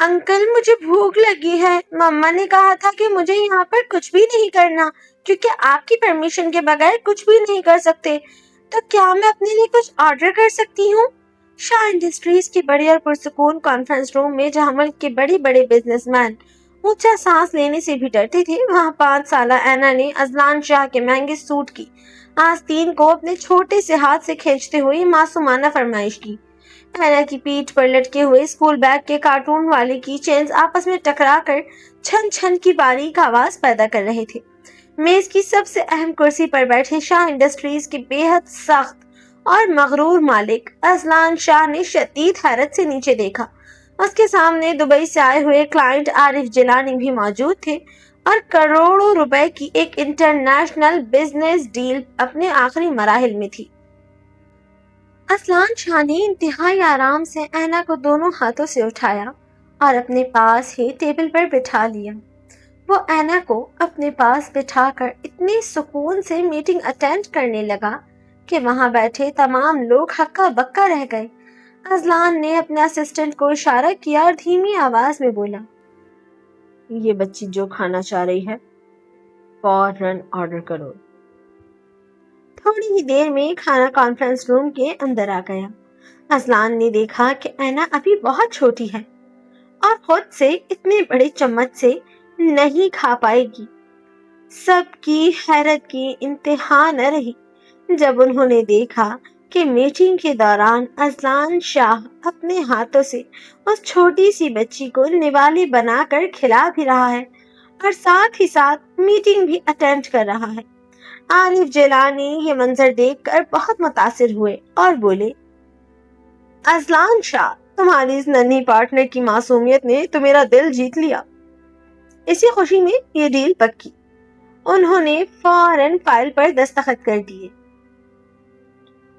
Uncle مجھے بھوک لگی ہے، مما نے کہا تھا کہ مجھے یہاں پر کچھ بھی نہیں کرنا کیونکہ آپ کی پرمیشن کے بغیر کچھ بھی نہیں کر سکتے، تو کیا میں اپنے لیے کچھ آرڈر کر سکتی ہوں؟ شاہ انڈسٹریز کی بڑی اور پرسکون کانفرنس روم میں جہاں ملک کے بڑے بڑے بزنس مین اونچا سانس لینے سے بھی ڈرتے تھے، وہاں 5 سالہ اینا نے اذلان شاہ کے مہنگے سوٹ کی آستین کو اپنے چھوٹے سے ہاتھ سے کھینچتے ہوئے معصومانہ فرمائش کی۔ اینا کی پیٹھ پر لٹکے ہوئے اسکول بیگ کے کارٹون والے کی چینز آپس میں ٹکرا کر چھن چھن کی باریک آواز پیدا کر رہے تھے۔ میز کی سب سے اہم کرسی پر بیٹھے شاہ انڈسٹریز کے بے حد سخت اور مغرور مالک اذلان شاہ نے شدید حیرت سے نیچے دیکھا۔ اس کے سامنے دبئی سے آئے ہوئے کلائنٹ عارف جیلانی بھی موجود تھے اور کروڑوں روپے کی ایک انٹرنیشنل بزنس ڈیل اپنے آخری مراحل میں تھی۔ اذلان شاہ نے انتہائی آرام سے اینا کو دونوں ہاتھوں سے اٹھایا اور اپنے پاس ہی ٹیبل پر بٹھا لیا۔ وہ اینا کو اپنے پاس بٹھا کر اتنے سکون سے میٹنگ اٹینڈ کرنے لگا کہ وہاں بیٹھے تمام لوگ ہکا بکا رہ گئے۔ اذلان نے اپنے اسسٹنٹ کو اشارہ کیا اور دھیمی آواز میں بولا، یہ بچی جو کھانا چاہ رہی ہے فوراً آرڈر کرو۔ تھوڑی ہی دیر میں کھانا کانفرنس روم کے اندر آ گیا۔ اذلان نے دیکھا کہ اینا ابھی بہت چھوٹی ہے اور خود سے اتنے بڑے چمچ سے نہیں کھا پائے گی۔ سب کی حیرت کی انتہا نہ رہی جب انہوں نے دیکھا کہ میٹنگ کے دوران اذلان شاہ اپنے ہاتھوں سے اس چھوٹی سی بچی کو نوالی بنا کر کھلا بھی رہا ہے اور ساتھ ہی ساتھ میٹنگ بھی اٹینڈ کر رہا ہے۔ عارف جیلانی یہ منظر دیکھ کر بہت متاثر ہوئے اور بولے، اذلان شاہ، تمہاری اس ننھی پارٹنر کی معصومیت نے تو میرا دل جیت لیا۔ اسی خوشی میں یہ ڈیل پکی۔ انہوں نے فوراً فائل پر دستخط کر دیے۔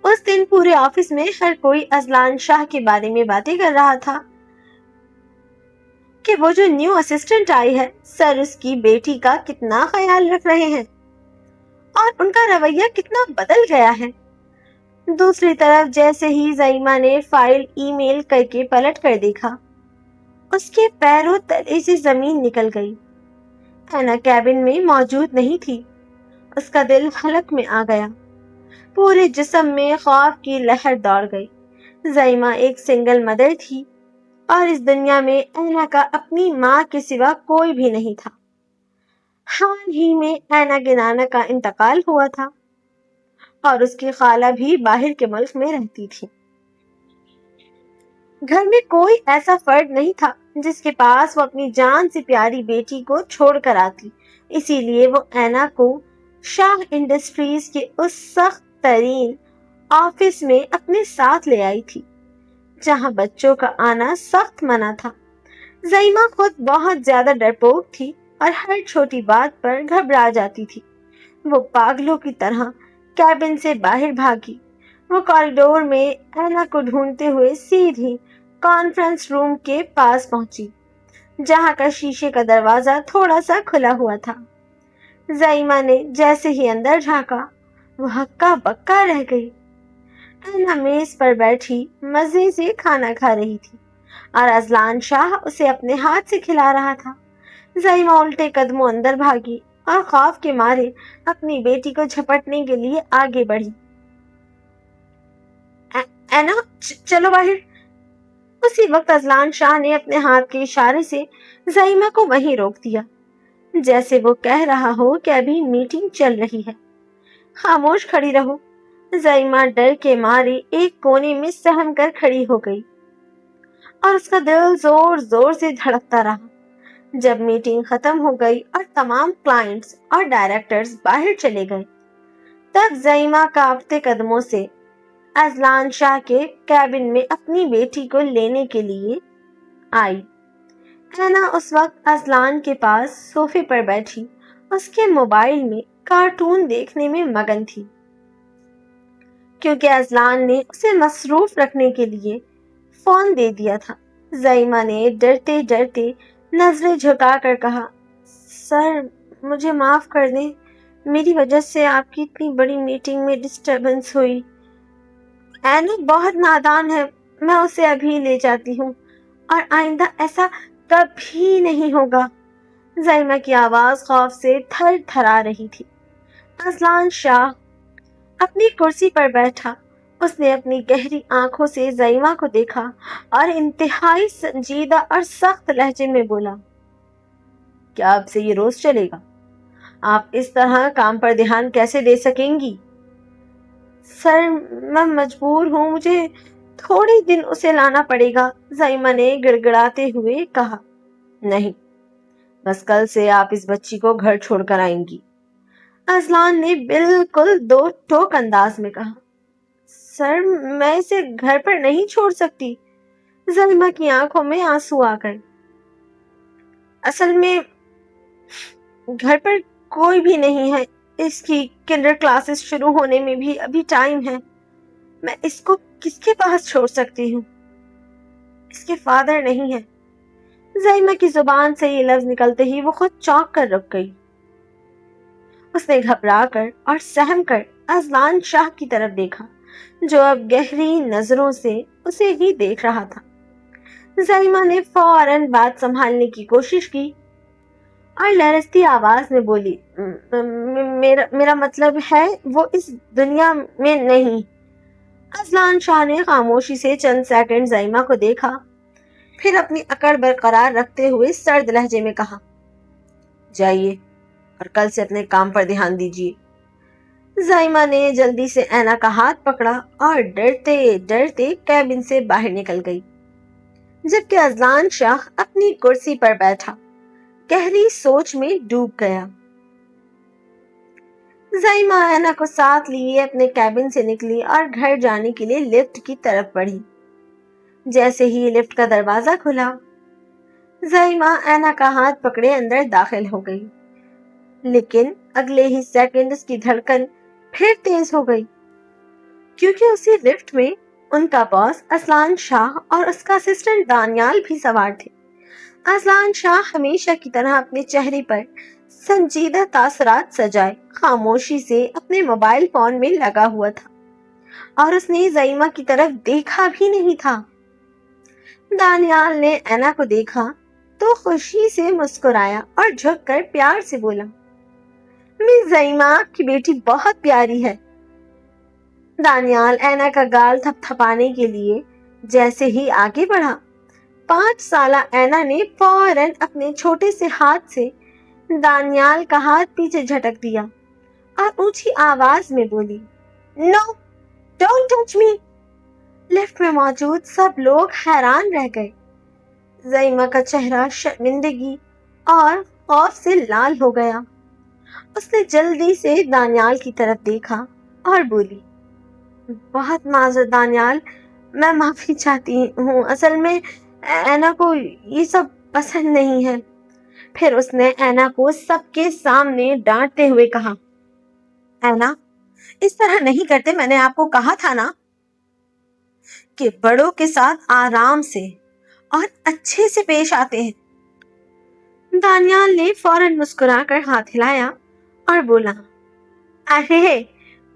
اس دن پورے آفس میں ہر کوئی اذلان شاہ کے بارے میں باتیں کر رہا تھا کہ وہ جو نیو اسسٹنٹ آئی ہے سر اس کی بیٹی کا کتنا خیال رکھ رہے ہیں اور ان کا رویہ کتنا بدل گیا ہے۔ دوسری طرف جیسے ہی زائمہ نے فائل ای میل کر کے پلٹ کر دیکھا، اس کے پیروں تلے سے زمین نکل گئی۔ اینا کیبن میں موجود نہیں تھی۔ اس کا دل حلق میں آ گیا۔ پورے جسم میں خوف کی لہر دوڑ گئی۔ زائمہ ایک سنگل مدر تھی اور اس دنیا میں اینا کا اپنی ماں کے سوا کوئی بھی نہیں تھا۔ حال ہی میں اینا کے نانا کا انتقال ہوا تھا اور اس کی خالہ بھی باہر کے ملک میں رہتی تھی۔ گھر میں کوئی ایسا فرد نہیں تھا جس کے پاس وہ اپنی جان سے پیاری بیٹی کو چھوڑ کر آتی، اسی لیے وہ اینا کو شاہ انڈسٹریز کے اس سخت ترین آفس میں اپنے ساتھ لے آئی تھی جہاں بچوں کا آنا سخت منع تھا۔ زائمہ خود بہت زیادہ ڈرپوک تھی اور ہر چھوٹی بات پر گھبرا جاتی تھی۔ وہ پاگلوں کی طرح کیبن سے باہر بھاگی۔ وہ کوریڈور میں اینا کو ڈھونڈتے ہوئے سیدھی کانفرنس روم کے پاس پہنچی جہاں کا شیشے کا دروازہ تھوڑا سا کھلا ہوا تھا۔ زائمہ نے جیسے ہی اندر جھانکا وہ ہکا بکا رہ گئی۔ اینا میز پر بیٹھی مزے سے کھانا کھا رہی تھی اور اذلان شاہ اسے اپنے ہاتھ سے کھلا رہا تھا۔ زائمہ الٹے قدموں اندر بھاگی اور خوف کے مارے اپنی بیٹی کو جھپٹنے کے لیے آگے بڑھی۔ اینا چلو باہر۔ اسی وقت اذلان شاہ نے اپنے ہاتھ کے اشارے سے زائمہ کو وہیں روک دیا، جیسے وہ کہہ رہا ہو کہ ابھی میٹنگ چل رہی ہے، خاموش کھڑی رہو۔ زائمہ ڈر کے مارے ایک کونے میں سہم کر کھڑی ہو گئی اور اس کا دل زور زور سے دھڑکتا رہا۔ جب میٹنگ ختم ہو گئی اور تمام کلائنٹس اور ڈائریکٹرز باہر چلے گئے، تب زائمہ کانپتے قدموں سے اذلان شاہ کے کیبن میں اپنی بیٹی کو لینے کے لیے آئی۔ اینا اس وقت اذلان کے پاس صوفے پر بیٹھی اس کے موبائل میں کارٹون دیکھنے میں مگن تھی، کیونکہ اذلان نے اسے مصروف رکھنے کے لیے فون دے دیا تھا۔ زائمہ نے ڈرتے ڈرتے نظریں جھکا کر کہا، سر مجھے معاف کر دیں، میری وجہ سے آپ کی اتنی بڑی میٹنگ میں ڈسٹربنس ہوئی۔ اینا بہت نادان ہے، میں اسے ابھی لے جاتی ہوں اور آئندہ ایسا کبھی نہیں ہوگا۔ زائمہ کی آواز خوف سے تھر تھرا رہی تھی۔ اذلان شاہ اپنی کرسی پر بیٹھا۔ اس نے اپنی گہری آنکھوں سے زائمہ کو دیکھا اور انتہائی سنجیدہ اور سخت لہجے میں بولا، کیا اب سے یہ روز چلے گا؟ آپ اس طرح کام پر دھیان کیسے دے سکیں گی؟ سر میں مجبور ہوں، مجھے تھوڑے دن اسے لانا پڑے گا، زائمہ نے گڑگڑاتے ہوئے کہا۔ نہیں، بس کل سے آپ اس بچی کو گھر چھوڑ کر آئیں گی، اذلان نے بالکل دو ٹوک انداز میں کہا۔ سر میں اسے گھر پر نہیں چھوڑ سکتی، زائمہ کی آنکھوں میں آنسو آ گئے۔ اصل میں گھر پر کوئی بھی نہیں ہے، اس کی کنڈر کلاسز شروع ہونے میں بھی ابھی ٹائم ہے، میں اس کو کس کے پاس چھوڑ سکتی ہوں؟ اس کے فادر نہیں ہے۔ زائمہ کی زبان سے یہ لفظ نکلتے ہی وہ خود چونک کر رک گئی۔ اس نے گھبرا کر اور سہم کر اذلان شاہ کی طرف دیکھا، جو اب گہری نظروں سے اسے ہی دیکھ رہا تھا۔ زائمہ نے فوراً بات سنبھالنے کی کوشش کی اور لرزتی آواز میں بولی، میرا مطلب ہے وہ اس دنیا میں نہیں۔ اذلان شاہ نے خاموشی سے چند سیکنڈ زائمہ کو دیکھا، پھر اپنی اکڑ برقرار رکھتے ہوئے سرد لہجے میں کہا، جائیے اور کل سے اپنے کام پر دھیان دیجیے۔ زائمہ نے جلدی سے اینا کا ہاتھ پکڑا اور ڈرتے ڈرتے کیبن سے باہر نکل گئی، جبکہ اذلان شاہ اپنی کرسی پر بیٹھا گہری سوچ میں ڈوب گیا۔ زائمہ اینا کو ساتھ لیے اپنے کیبن سے نکلی اور گھر جانے کے لیے لفٹ کی طرف بڑھی۔ جیسے ہی لفٹ کا دروازہ کھلا، زائمہ اینا کا ہاتھ پکڑے اندر داخل ہو گئی، لیکن اگلے ہی سیکنڈ اس کی دھڑکن پھر تیز ہو گئی، کیونکہ اسی لفٹ میں ان کا باس اذلان شاہ اور اس کا اسسٹنٹ دانیال بھی سوار تھے۔ اذلان شاہ ہمیشہ کی طرح اپنے چہرے پر سنجیدہ تاثرات سجائے خاموشی سے اپنے موبائل فون میں لگا ہوا تھا، اور اس نے زائمہ کی طرف دیکھا بھی نہیں تھا۔ دانیال نے اینا کو دیکھا تو خوشی سے مسکرایا اور جھک کر پیار سے بولا، مس زائمہ، آپ کی بیٹی بہت پیاری ہے۔ دانیال اینا کا گال تھپ تھپانے کے لیے جیسے ہی آگے بڑھا، 5 سالہ اینا نے فوراً اپنے چھوٹے سے ہاتھ سے دانیال کا ہاتھ پیچھے جھٹک دیا اور اونچی آواز میں بولی، نو، ڈونٹ ٹچ می۔ لفٹ میں موجود سب لوگ حیران رہ گئے۔ زائمہ کا چہرہ شرمندگی اور خوف سے لال ہو گیا۔ اس نے جلدی سے دانیال کی طرف دیکھا اور بولی، بہت معذرت دانیال، میں معافی چاہتی ہوں، اصل میں اینا کو یہ سب پسند نہیں ہے۔ پھر اس نے اینا کو سب کے سامنے ڈانٹتے ہوئے کہا، اینا، اس طرح نہیں کرتے، میں نے آپ کو کہا تھا نا کہ بڑوں کے ساتھ آرام سے اور اچھے سے پیش آتے ہیں۔ دانیال نے فوراً مسکرا کر ہاتھ ہلایا اور بولا، ارے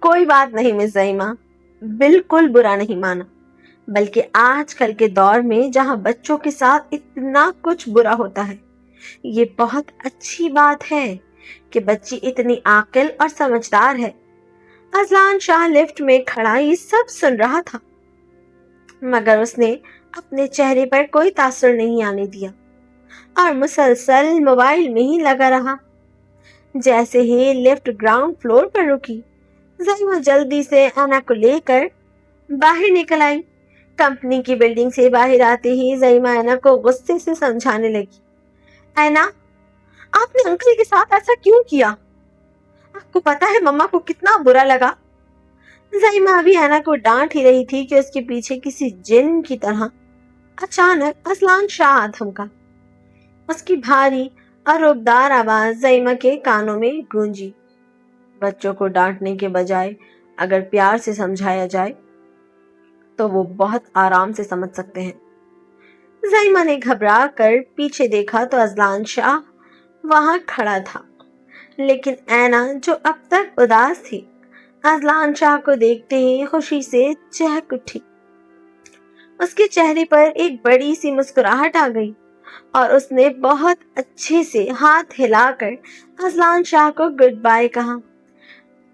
کوئی بات نہیں مس زائمہ، بالکل برا نہیں مانا، بلکہ آج کل کے دور میں جہاں بچوں کے ساتھ اتنا کچھ برا ہوتا ہے، یہ بہت اچھی بات ہے کہ بچی اتنی عاقل اور سمجھدار ہے۔ اذلان شاہ لفٹ میں کھڑا یہ سب سن رہا تھا، مگر اس نے اپنے چہرے پر کوئی تاثر نہیں آنے دیا اور مسلسل موبائل میں ہی لگا رہا۔ جیسے ہی لفٹ گراؤنڈ فلور پر رکی، زائمہ جلدی سے اینا کو لے کر باہر نکل آئی۔ کمپنی کی بلڈنگ سے باہر آتے ہی زائمہ اینا کو غصے سے سمجھانے لگی، اینا، آپ نے انکل کے ساتھ ایسا کیوں کیا؟ آپ کو پتا ہے مما کو کتنا برا لگا؟ زائمہ ابھی اینا کو ڈانٹ ہی رہی تھی کہ اس کے پیچھے کسی جن کی طرح اچانک اذلان شاہ دھمکا۔ اس کی بھاری اور ربدار آواز زائمہ کے کانوں میں گونجی، بچوں کو ڈانٹنے کے بجائے اگر پیار سے سمجھایا جائے تو وہ بہت آرام سے سمجھ سکتے ہیں۔ زائمہ نے گھبرا کر پیچھے دیکھا تو اذلان شاہ وہاں کھڑا تھا، لیکن اینا جو اب تک اداس تھی، اذلان شاہ کو دیکھتے ہی خوشی سے چہک اٹھی۔ اس کے چہرے پر ایک بڑی سی مسکراہٹ آ گئی اور اس نے بہت اچھے سے ہاتھ ہلا کر اذلان شاہ کو گڈ بائی کہا۔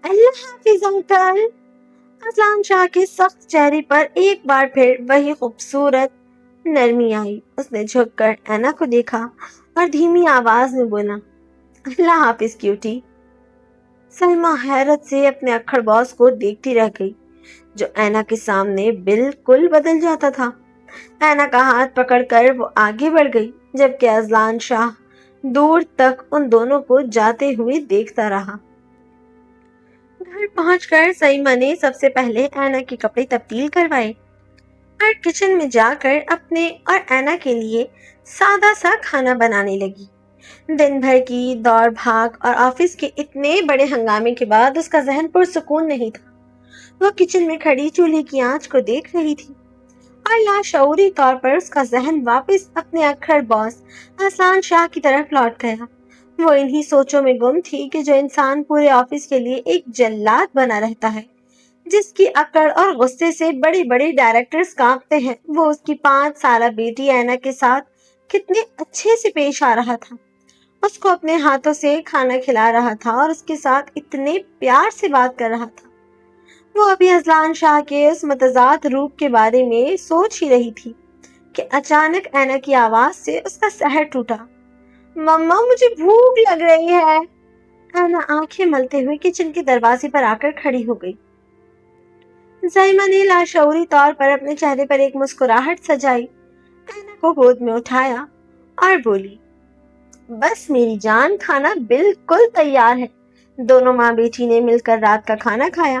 اللہ حافظ انکل۔ اذلان شاہ کے سخت چہرے پر ایک بار پھر وہی خوبصورت نرمی آئی۔ اس نے جھک کر اینا کو دیکھا اور دھیمی آواز میں بولا، اللہ حافظ کیوٹی۔ سلمیٰ حیرت سے اپنے اکھڑ باس کو دیکھتی رہ گئی جو اینا کے سامنے بالکل بدل جاتا تھا۔ اینا کا ہاتھ پکڑ کر وہ آگے بڑھ گئی جبکہ اذلان شاہ دور تک ان دونوں کو جاتے ہوئے دیکھتا رہا۔ گھر پہنچ کر سیمہ نے سب سے پہلے اینا کے کپڑے تبدیل کروائے اور کچن میں جا کر اپنے اور اینا کے لیے سادہ سا کھانا بنانے لگی۔ دن بھر کی دوڑ بھاگ اور آفس کے اتنے بڑے ہنگامے کے بعد اس کا ذہن پرسکون نہیں تھا۔ وہ کچن میں کھڑی چولہے کی آنچ کو دیکھ رہی تھی اور لاشعوری طور پر اس کا ذہن واپس اپنے اکھڑ باس اذلان شاہ کی طرف لوٹ گیا۔ وہ انہی سوچوں میں گم تھی کہ جو انسان پورے آفس کے لیے ایک جلاد بنا رہتا ہے، جس کی اکڑ اور غصے سے بڑے بڑے ڈائریکٹرز کانپتے ہیں، وہ اس کی 5 سالہ بیٹی اینا کے ساتھ کتنے اچھے سے پیش آ رہا تھا۔ اس کو اپنے ہاتھوں سے کھانا کھلا رہا تھا اور اس کے ساتھ اتنے پیار سے بات کر رہا تھا۔ وہ ابھی اذلان شاہ کے اس متضاد روپ کے بارے میں سوچ ہی رہی تھی کہ اچانک اینا کی آواز سے اس کا سحر ٹوٹا، مما مجھے بھوک لگ رہی ہے۔ اینا آنکھیں ملتے ہوئے کچن کے دروازے پر آ کر کھڑی ہو گئی۔ سیمہ نے لاشعوری طور پر اپنے چہرے پر ایک مسکراہٹ سجائی، اینا کو گود میں اٹھایا اور بولی، بس میری جان، کھانا بالکل تیار ہے۔ دونوں ماں بیٹی نے مل کر رات کا کھانا کھایا۔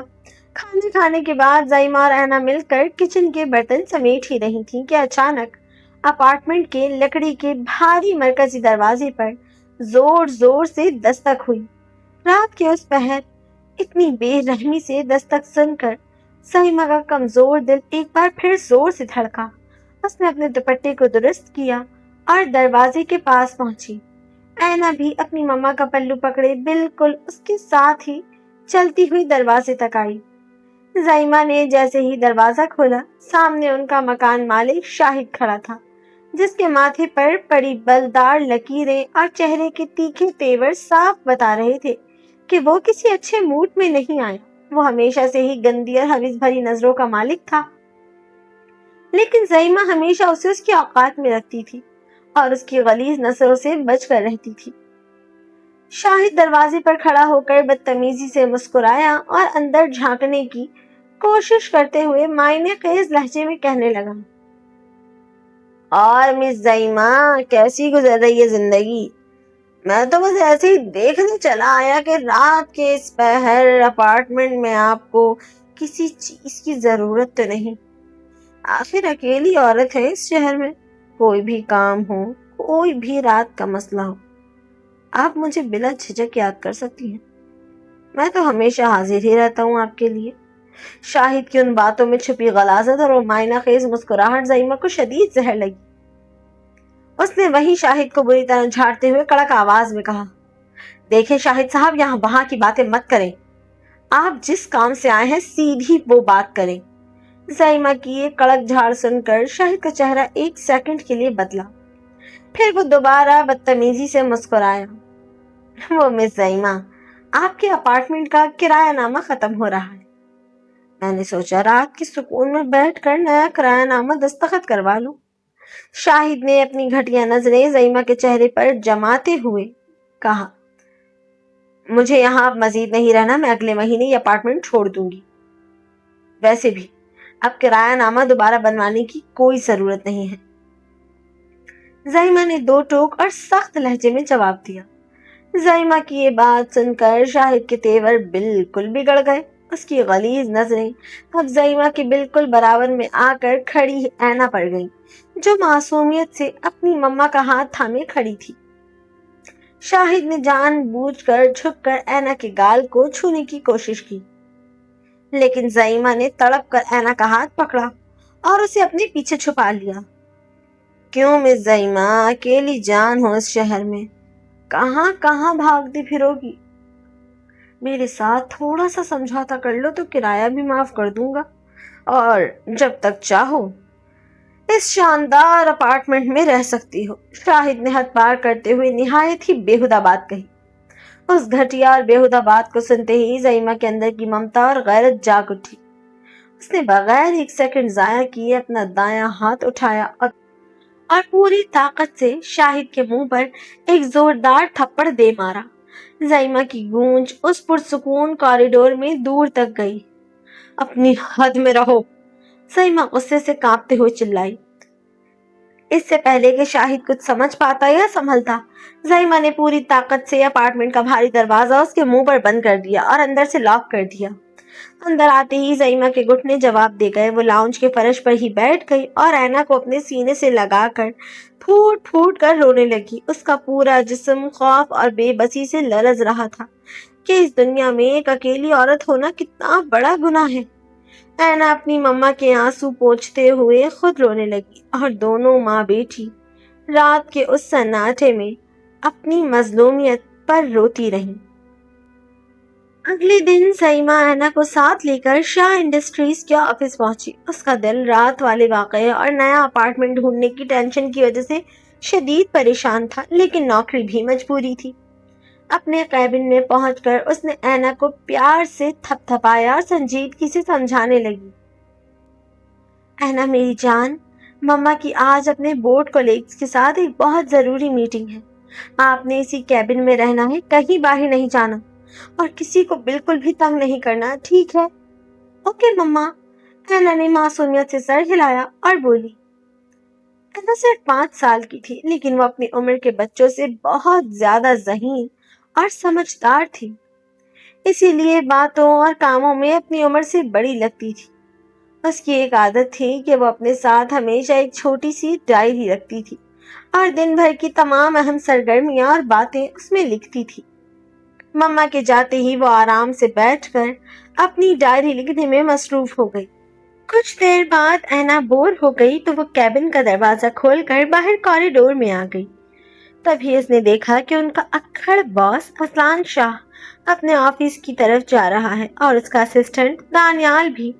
کھانا کھانے کے بعد سیمہ اور اینا مل کر کچن کے برتن سمیٹ ہی رہی تھیں کہ اچانک اپارٹمنٹ کے لکڑی کے بھاری مرکزی دروازے پر زور زور سے دستک ہوئی۔ رات کے اس پہر اتنی بے رحمی سے دستک سن کر سیمہ کا کمزور دل ایک بار پھر زور سے دھڑکا۔ اس نے اپنے دوپٹے کو درست کیا اور دروازے کے پاس پہنچی۔ اینا بھی اپنی مما کا پلو پکڑے بالکل اس کے ساتھ ہی چلتی ہوئی دروازے تک آئی۔ سیمہ نے جیسے ہی دروازہ کھولا، سامنے ان کا مکان مالک شاہد کھڑا تھا، جس کے ماتھے پر پڑی بلدار لکیریں اور چہرے کے تیکھے تیور صاف بتا رہے تھے کہ وہ کسی اچھے موڈ میں نہیں آیا۔ وہ ہمیشہ سے ہی گندی اور حوث بھری نظروں کا مالک تھا، لیکن سیمہ ہمیشہ اسے اس کے اوقات میں رکھتی تھی اور اس کی غلیظ نظروں سے بچ کر رہتی تھی۔ شاہد دروازے پر کھڑا ہو کر بدتمیزی سے مسکرایا اور اندر جھانکنے کی کوشش کرتے ہوئے معنی خیز لہجے میں کہنے لگا، اور مس سیمہ، کیسی گزر رہی ہے زندگی؟ میں تو بس ایسے ہی دیکھنے چلا آیا کہ رات کے اس پہر اپارٹمنٹ میں آپ کو کسی چیز کی ضرورت تو نہیں؟ آخر اکیلی عورت ہے اس شہر میں، کوئی بھی کام ہو، کوئی بھی رات کا مسئلہ ہو، آپ مجھے بلا جھجک یاد کر سکتی ہیں۔ میں تو ہمیشہ حاضر ہی رہتا ہوں آپ کے لیے۔ شاہد کی ان باتوں میں چھپی غلاظت اور معنی خیز مسکراہٹ سیمہ کو شدید زہر لگی۔ اس نے وہی شاہد کو بری طرح جھاڑتے ہوئے کڑک آواز میں کہا، دیکھیں شاہد صاحب، یہاں وہاں کی باتیں مت کریں، آپ جس کام سے آئے ہیں سیدھی وہ بات کریں۔ سیمہ کی یہ کڑک جھاڑ سن کر شاہد کا چہرہ ایک سیکنڈ کے لیے بدلا، پھر وہ دوبارہ بدتمیزی سے مسکرایا، وہ مس سیمہ، آپ کے اپارٹمنٹ کا کرایہ نامہ ختم ہو رہا ہے، میں نے سوچا رات کی سکون میں بیٹھ کر نیا کرایہ نامہ دستخط کروا لوں۔ شاہد نے اپنی گھٹیا نظریں سیمہ کے چہرے پر جماتے ہوئے کہا، مجھے یہاں اب مزید نہیں رہنا، میں اگلے مہینے یہ اپارٹمنٹ چھوڑ دوں گی۔ ویسے بھی اب کرایہ نامہ دوبارہ بنوانے کی کوئی ضرورت نہیں ہے۔ سیمہ نے 2 ٹوک اور سخت لہجے میں جواب دیا۔ سیمہ کی یہ بات سن کر شاہد کے تیور بالکل بگڑ گئے۔ اس کی غلیظ نظریں اب سیمہ کے بالکل برابر میں آ کر کھڑی اینا پر گئیں، جو معصومیت سے اپنی مما کا ہاتھ تھامے کھڑی تھی۔ شاہد نے جان بوجھ کر جھک کر اینا کے گال کو چھونے کی کوشش کی، لیکن سیمہ نے تڑپ کر اینا کا ہاتھ پکڑا اور اسے اپنے پیچھے چھپا لیا۔ کیوں مس سیمہ، اکیلی جان ہو اس شہر میں، کہاں کہاں بھاگتی پھرو گی؟ میرے ساتھ تھوڑا سا سمجھوتا کر لو تو کرایہ بھی معاف کر دوں گا، اور جب تک چاہو اس شاندار اپارٹمنٹ میں رہ سکتی ہو۔ شاہد نے حد پار کرتے ہوئے نہایت ہی بےہودہ بات کہی۔ اس گھٹیا اور بےہودہ بات کو سنتے ہی زائمہ کے اندر کی ممتا اور غیرت جاگ اٹھی۔ اس نے بغیر ایک سیکنڈ ضائع کیے اپنا دایاں ہاتھ اٹھایا اور پوری طاقت سے شاہد کے منہ پر ایک زوردار تھپڑ دے مارا۔ زائمہ کی گونج اس پرسکون کوریڈور میں دور تک گئی۔ اپنی حد میں رہو، زائمہ غصے سے کانپتے ہوئے چلائی۔ اس سے پہلے کہ شاہد کچھ سمجھ پاتا یا سنبھلتا، زائمہ نے پوری طاقت سے اپارٹمنٹ کا بھاری دروازہ اس کے منہ پر بند کر دیا اور اندر سے لاک کر دیا۔ اندر آتے ہی زائمہ کے گھٹنے جواب دے گئے۔ وہ لاؤنج کے فرش پر ہی بیٹھ گئی اور اینا کو اپنے سینے سے لگا کر پھوٹ پھوٹ کر رونے لگی۔ اس کا پورا جسم خوف اور بے بسی سے لرز رہا تھا کہ اس دنیا میں ایک اکیلی عورت ہونا کتنا بڑا گناہ ہے۔ اینا اپنی مما کے آنسو پوچھتے ہوئے خود رونے لگی اور دونوں ماں بیٹی رات کے اس سناٹے میں اپنی مظلومیت پر روتی رہیں۔ اگلے دن زائمہ اینا کو ساتھ لے کر شاہ انڈسٹریز کے آفس پہنچی۔ اس کا دل رات والے واقعے اور نیا اپارٹمنٹ ڈھونڈنے کی ٹینشن کی وجہ سے شدید پریشان تھا، لیکن نوکری بھی مجبوری تھی۔ اپنے کیبن میں پہنچ کر اس نے اینا کو پیار سے تھپ تھپایا اور سنجیدگی سے سمجھانے لگی۔ اینا میری جان، مما کی آج اپنے بورڈ کولیگز کے ساتھ ایک بہت ضروری میٹنگ ہے۔ آپ نے اسی کیبن میں رہنا ہے، کہیں باہر نہیں جانا اور کسی کو بالکل بھی تنگ نہیں کرنا، ٹھیک ہے؟ اوکے مما، اینا نے معصومیت سے سر ہلایا اور بولی۔ اینا صرف 5 سال کی تھی، لیکن وہ اپنی عمر کے بچوں سے بہت زیادہ ذہین اور سمجھدار تھی، اسی لیے باتوں اور کاموں میں اپنی عمر سے بڑی لگتی تھی۔ اس کی ایک عادت تھی کہ وہ اپنے ساتھ ہمیشہ ایک چھوٹی سی ڈائری رکھتی تھی اور دن بھر کی تمام اہم سرگرمیاں اور باتیں اس میں لکھتی تھی۔ مما کے جاتے ہی وہ آرام سے بیٹھ کر اپنی ڈائری لکھنے میں مصروف ہو گئی۔ کچھ دیر بعد اینا بور ہو گئی تو وہ کیبن کا دروازہ کھول کر باہر کوریڈور میں آ گئی۔ تبھی اس نے دیکھا کہ ان کا اکھڑ باس اذلان شاہ اپنے آفس کی طرف جا رہا ہے اور اس کا اسسٹنٹ دانیال بھی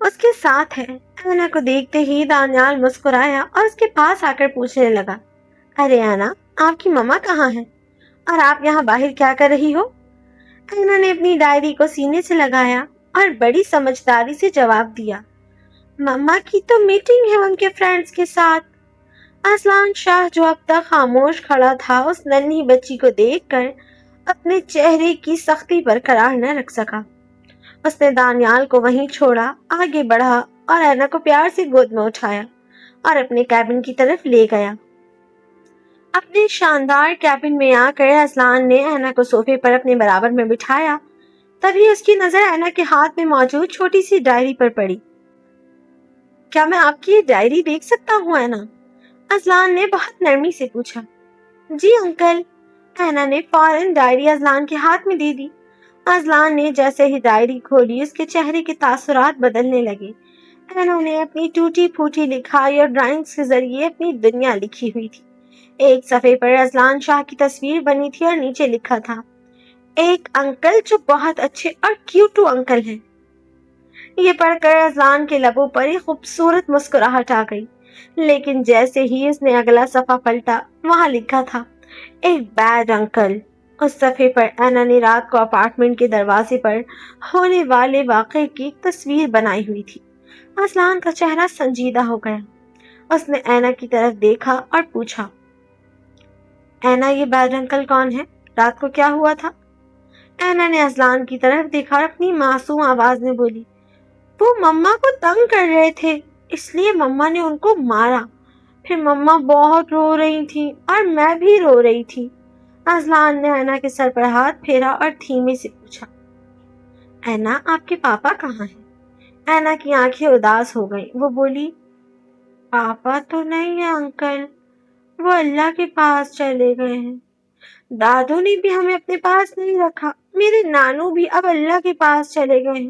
اس کے ساتھ ہے۔ اینا کو دیکھتے ہی دانیال مسکرایا اور اس کے پاس آ کر پوچھنے لگا، ارے اینا، آپ کی مما کہاں ہے اور آپ یہاں باہر کیا کر رہی ہو؟ اینا نے اپنی ڈائری کو سینے سے لگایا اور بڑی سمجھداری سے جواب دیا، مما کی تو میٹنگ ہے ان کے فرینڈز کے ساتھ۔ اذلان شاہ جو اب تک خاموش کھڑا تھا، اس ننھی بچی کو دیکھ کر اپنے چہرے کی سختی برقرار نہ رکھ سکا۔ اس نے دانیال کو وہیں چھوڑا، آگے بڑھا اور اینا کو پیار سے گود میں اٹھایا اور اپنے کیبن کی طرف لے گیا۔ اپنے شاندار کیبن میں آ کر اذلان نے اینا کو صوفے پر اپنے برابر میں بٹھایا۔ تبھی اس کی نظر اینا کے ہاتھ میں موجود چھوٹی سی ڈائری پر پڑی۔ کیا میں آپ کی یہ ڈائری دیکھ سکتا ہوں اینا؟ اذلان نے بہت نرمی سے پوچھا۔ جی انکل۔ اینا نے فوراً ڈائری اذلان کے ہاتھ میں دے دی۔ اذلان نے جیسے ہی ڈائری کھولی، اس کے چہرے کے تاثرات بدلنے لگے۔ اینا نے اپنی ٹوٹی پھوٹی لکھائی اور ڈرائنگز کے ذریعے اپنی دنیا لکھی ہوئی تھی۔ ایک صفحے پر اذلان شاہ کی تصویر بنی تھی اور نیچے لکھا تھا، ایک انکل جو بہت اچھے اور کیوٹو انکل ہیں۔ یہ پڑھ کر اذلان کے لبوں پر ایک خوبصورت مسکراہٹ آ گئی، لیکن جیسے ہی اس نے اگلا صفحہ پلٹا، وہاں لکھا تھا، ایک بیڈ انکل۔ اس صفحے پر اینا نے رات کو اپارٹمنٹ کے دروازے پر ہونے والے واقعے کی ایک تصویر بنائی ہوئی تھی۔ اذلان کا چہرہ سنجیدہ ہو گیا۔ اس نے اینا کی طرف دیکھا اور پوچھا، اینا یہ بیڈ انکل کون ہے؟ رات کو کیا ہوا تھا؟ اینا نے اذلان کی طرف دیکھا اور اپنی معصوم آواز میں بولی، وہ مما کو تنگ کر رہے تھے، اس لیے مما نے ان کو مارا۔ پھر مما بہت رو رہی تھی اور میں بھی رو رہی تھی۔ اذلان نے اینا کے سر پر ہاتھ پھیرا اور دھیمے سے پوچھا، اینا آپ کے پاپا کہاں ہیں؟ اینا کی آنکھیں اداس ہو گئیں۔ وہ بولی، پاپا تو نہیں ہے انکل، وہ اللہ کے پاس چلے گئے ہیں۔ دادو نے بھی ہمیں اپنے پاس نہیں رکھا، میرے نانو بھی اب اللہ کے پاس چلے گئے ہیں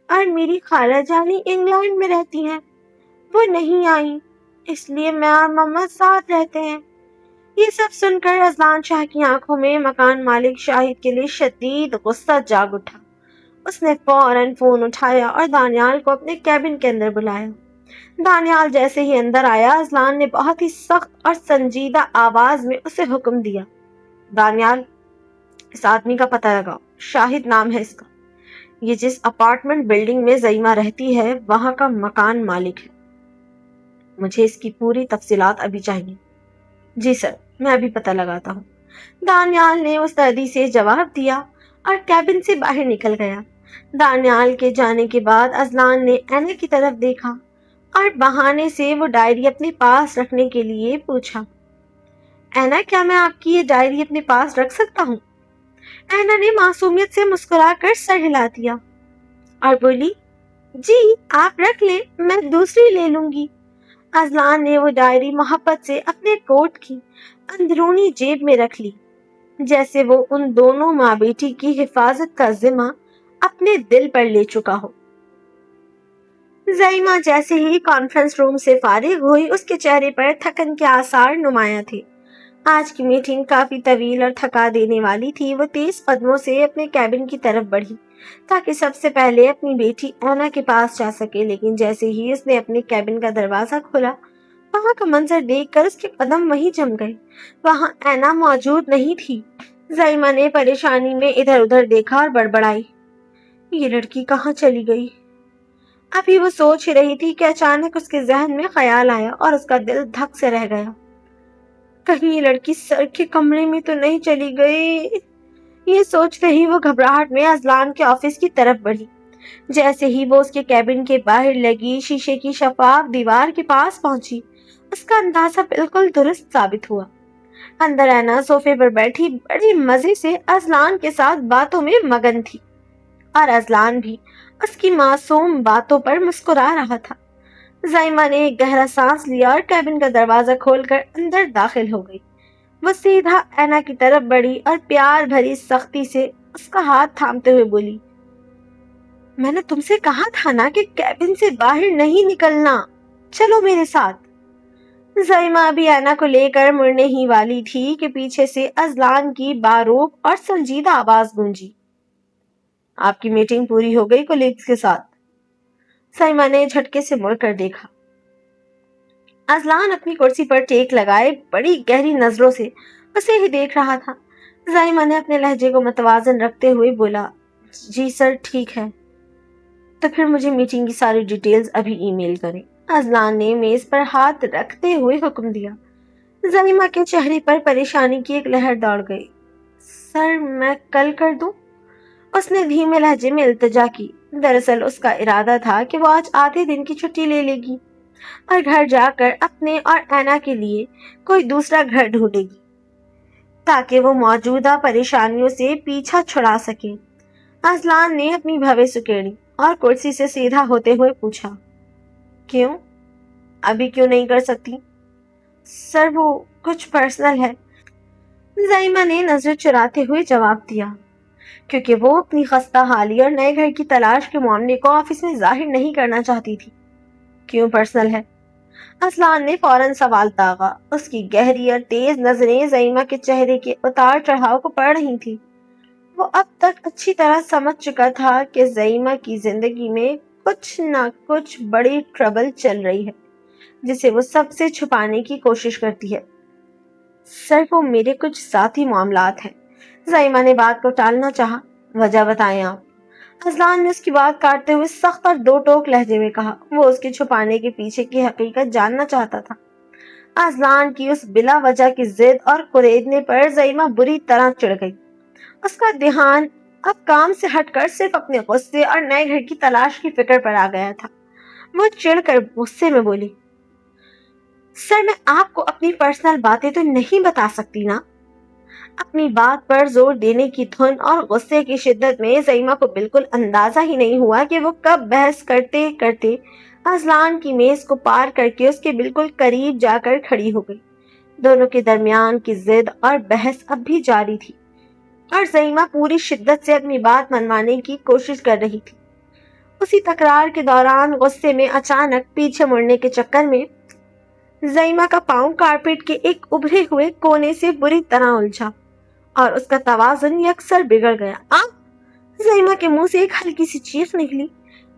اور میری خالہ جانی انگلینڈ میں رہتی ہیں، وہ نہیں آئی، اس لیے میں اور مما ساتھ رہتے ہیں۔ یہ سب سن کر اذلان شاہ کی آنکھوں میں مکان مالک شاہد کے لیے شدید غصہ جاگ اٹھا۔ اس نے فوراً فون اٹھایا اور دانیال کو اپنے کیبن کے اندر بلایا۔ دانیال جیسے ہی اندر آیا، اذلان نے بہت ہی سخت اور سنجیدہ آواز میں اسے حکم دیا، دانیال، اس آدمی کا پتہ لگاؤ، شاہد نام ہے اس کا، یہ جس اپارٹمنٹ بلڈنگ میں زئیمہ رہتی ہے وہاں کا مکان مالک ہے، مجھے اس کی پوری تفصیلات ابھی چاہیے۔ جی سر، میں ابھی پتہ لگاتا ہوں، دانیال نے مستعدی سے جواب دیا اور کیبن سے باہر نکل گیا۔ دانیال کے جانے کے بعد اذلان نے اینا کی طرف دیکھا اور بہانے سے وہ ڈائری اپنے پاس رکھنے کے لیے پوچھا، اینا، کیا میں آپ کی یہ ڈائری اپنے پاس رکھ سکتا ہوں؟ اینا نے معصومیت سے مسکرا کر سر ہلا دیا اور بولی، جی آپ رکھ لیں، میں دوسری لے لوں گی۔ اذلان نے وہ ڈائری محبت سے اپنے کوٹ کی اندرونی جیب میں رکھ لی، جیسے وہ ان دونوں ماں بیٹی کی حفاظت کا ذمہ اپنے دل پر لے چکا ہو۔ زئیمہ جیسے ہی کانفرنس روم سے فارغ ہوئی، اس کے چہرے پر تھکن کے آثار نمایاں تھے۔ آج کی میٹنگ کافی طویل اور تھکا دینے والی تھی۔ وہ تیز قدموں سے اپنے کیبن کی طرف بڑھی تاکہ سب سے پہلے اپنی بیٹی اینا کے پاس جا سکے، لیکن جیسے ہی اس نے اپنے کیبن کا دروازہ کھولا، وہاں کا منظر دیکھ کر اس کے قدم وہیں جم گئے۔ وہاں اینا موجود نہیں تھی۔ زئیمہ نے پریشانی میں ادھر ادھر دیکھا اور بڑبڑائی، یہ لڑکی کہاں چلی گئی؟ ابھی وہ سوچ ہی رہی تھی کہ اچانک اس کے ذہن میں خیال آیا اور اس کا دل دھک سے رہ گیا، کہیں یہ لڑکی سر کے کمرے میں تو نہیں چلی گئی؟ یہ سوچتے ہی وہ گھبراہٹ میں اذلان کے آفس کی طرف بڑھی۔ جیسے ہی وہ اس کے کیبن کے باہر لگی شیشے کی شفاف دیوار کے پاس پہنچی، اس کا اندازہ بالکل درست ثابت ہوا۔ اندر اینا صوفے پر بیٹھی بڑی مزے سے اذلان کے ساتھ باتوں میں مگن تھی، اور اذلان بھی اس کی معصوم باتوں پر مسکرا رہا تھا۔ زئیمہ نے ایک گہرا سانس لیا اور کیبن کا دروازہ کھول کر اندر داخل ہو گئی۔ وہ سیدھا اینا کی طرف بڑھی اور پیار بھری سختی سے اس کا ہاتھ تھامتے ہوئے بولی، میں نے تم سے کہا تھا نا کہ کیبن سے باہر نہیں نکلنا، چلو میرے ساتھ۔ زئیمہ ابھی اینا کو لے کر مڑنے ہی والی تھی کہ پیچھے سے اذلان کی باروق اور سنجیدہ آواز گونجی، آپ کی میٹنگ پوری ہو گئی کولیگز کے ساتھ؟ زئیمہ نے جھٹکے سے مڑ کر دیکھا۔ اذلان اپنی کرسی پر ٹیک لگائے بڑی گہری نظروں سے اسے ہی دیکھ رہا تھا۔ زئیمہ نے اپنے لہجے کو متوازن رکھتے ہوئے بولا، جی سر ٹھیک ہے، تو پھر مجھے میٹنگ کی ساری ڈیٹیلز ابھی ای میل کریں۔ اذلان نے میز پر ہاتھ رکھتے ہوئے حکم دیا۔ زئیمہ کے چہرے پر پریشانی کی ایک لہر دوڑ گئی۔ سر میں کل کر دوں؟ اس نے دھیمے لہجے میں التجا کی۔ دراصل اس کا ارادہ تھا کہ وہ آج آدھے دن کی چھٹی لے لے گی اور گھر جا کر اپنے اور اینا کے لیے کوئی دوسرا گھر ڈھونڈے گی تاکہ وہ موجودہ پریشانیوں سے پیچھا چھڑا سکے۔ اذلان نے اپنی بھویں سکیڑی اور کرسی سے سیدھا ہوتے ہوئے پوچھا، کیوں؟ ابھی کیوں نہیں کر سکتی؟ سر وہ کچھ پرسنل ہے۔ زئیمہ نے نظر چراتے ہوئے جواب دیا، کیونکہ وہ اپنی خستہ حالی اور نئے گھر کی تلاش کے معاملے کو آفس میں ظاہر نہیں کرنا چاہتی تھی۔ کیوں پرسنل ہے؟ اذلان نے فوراً سوال داغا۔ اس کی گہری اور تیز نظریں زئیمہ کے چہرے کے اتار چڑھاؤ کو پڑھ رہی تھی۔ وہ اب تک اچھی طرح سمجھ چکا تھا کہ زئیمہ کی زندگی میں کچھ نہ کچھ بڑی ٹربل چل رہی ہے جسے وہ سب سے چھپانے کی کوشش کرتی ہے۔ سر وہ میرے کچھ ذاتی معاملات ہیں۔ زئیمہ نے بات کو ٹالنا چاہا۔ وجہ بتائیں آپ۔ اذلان نے اس کی بات کاٹتے ہوئے سخت اور دو ٹوک لہجے میں کہا۔ وہ اس کے چھپانے کے پیچھے کی حقیقت جاننا چاہتا تھا۔ اذلان کی اس بلا وجہ کی ضد اور قریدنے پر زئیمہ بری طرح چڑ گئی۔ اس کا دھیان اب کام سے ہٹ کر صرف اپنے غصے اور نئے گھر کی تلاش کی فکر پر آ گیا تھا۔ وہ چڑ کر غصے میں بولی، سر میں آپ کو اپنی پرسنل باتیں تو نہیں بتا سکتی نا؟ اپنی بات پر زور دینے کی دھن اور غصے کی شدت میں زئیمہ کو بالکل اندازہ ہی نہیں ہوا کہ وہ کب بحث کرتے کرتے اذلان کی میز کو پار کر کے اس کے بالکل قریب جا کر کھڑی ہو گئی۔ دونوں کے درمیان کی ضد اور بحث اب بھی جاری تھی اور زئیمہ پوری شدت سے اپنی بات منوانے کی کوشش کر رہی تھی۔ اسی تکرار کے دوران غصے میں اچانک پیچھے مڑنے کے چکر میں زئیمہ کا پاؤں کارپیٹ کے ایک ابھرے ہوئے کونے سے بری طرح الجھا اور اس کا توازن یکسر بگڑ گیا۔ زئیمہ کے منہ سے ایک ہلکی سی چیخ نکلی۔